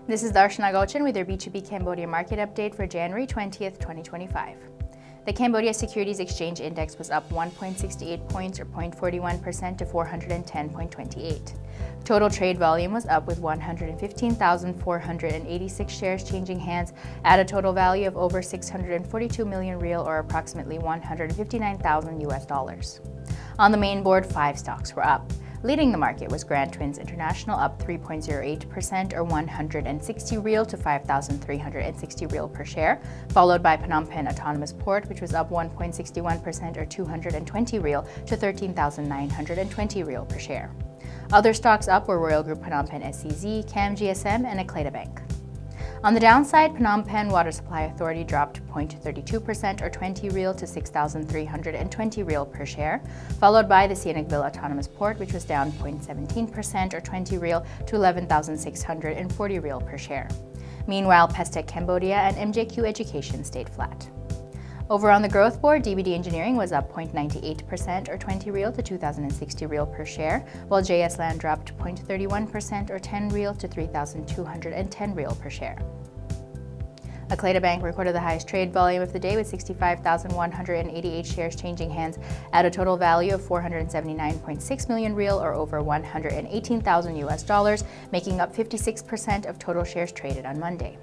This is Darshana Gauchan with your B2B Cambodia Market update for January 20th, 2025. The Cambodia Securities Exchange Index was up 1.68 points or 0.41% to 410.28. Total trade volume was up with 115,486 shares changing hands at a total value of over 642 million real or approximately $159,000. On the main board, 5 stocks were up. Leading the market was Grand Twins International, up 3.08% or 160 real to 5,360 real per share, followed by Phnom Penh Autonomous Port, which was up 1.61% or 220 real to 13,920 real per share. Other stocks up were Royal Group Phnom Penh SCZ, Cam GSM, and Akleda Bank. On the downside, Phnom Penh Water Supply Authority dropped 0.32% or 20 real to 6,320 real per share, followed by the Sihanoukville Autonomous Port, which was down 0.17% or 20 real to 11,640 real per share. Meanwhile, Pestec Cambodia and MJQ Education stayed flat. Over on the growth board, DBD Engineering was up 0.98% or 20 real to 2,060 real per share, while JS Land dropped 0.31% or 10 real to 3,210 real per share. Akleda Bank recorded the highest trade volume of the day with 65,188 shares changing hands at a total value of 479.6 million real or over $118,000, making up 56% of total shares traded on Monday.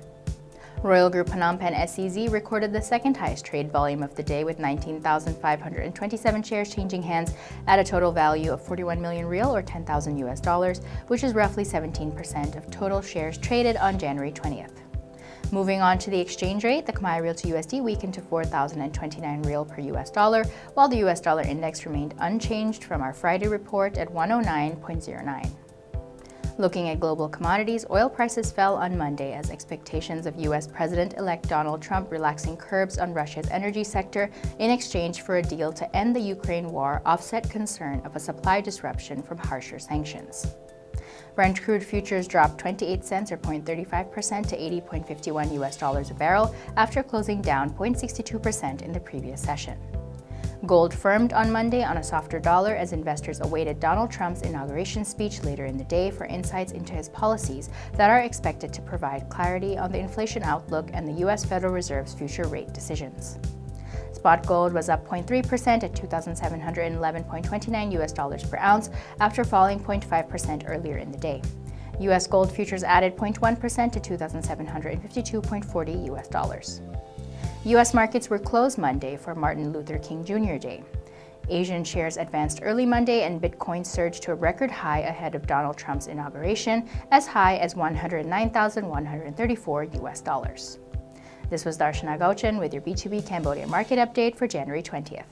Royal Group Phnom Penh SCZ recorded the second highest trade volume of the day with 19,527 shares changing hands at a total value of 41 million real or $10,000, which is roughly 17% of total shares traded on January 20th. Moving on to the exchange rate, the Khmer Real to USD weakened to 4,029 real per US dollar, while the US dollar index remained unchanged from our Friday report at 109.09. Looking at global commodities, oil prices fell on Monday as expectations of U.S. President-elect Donald Trump relaxing curbs on Russia's energy sector in exchange for a deal to end the Ukraine war offset concern of a supply disruption from harsher sanctions. Brent crude futures dropped 28 cents or 0.35% to $80.51 US dollars a barrel after closing down 0.62% in the previous session. Gold firmed on Monday on a softer dollar as investors awaited Donald Trump's inauguration speech later in the day for insights into his policies that are expected to provide clarity on the inflation outlook and the U.S. Federal Reserve's future rate decisions. Spot gold was up 0.3% at $2,711.29 US dollars per ounce after falling 0.5% earlier in the day. U.S. gold futures added 0.1% to $2,752.40 US dollars. U.S. markets were closed Monday for Martin Luther King Jr. Day. Asian shares advanced early Monday and Bitcoin surged to a record high ahead of Donald Trump's inauguration, as high as $109,134 US dollars. This was Darshana Gauchan with your B2B Cambodia Market update for January 20th.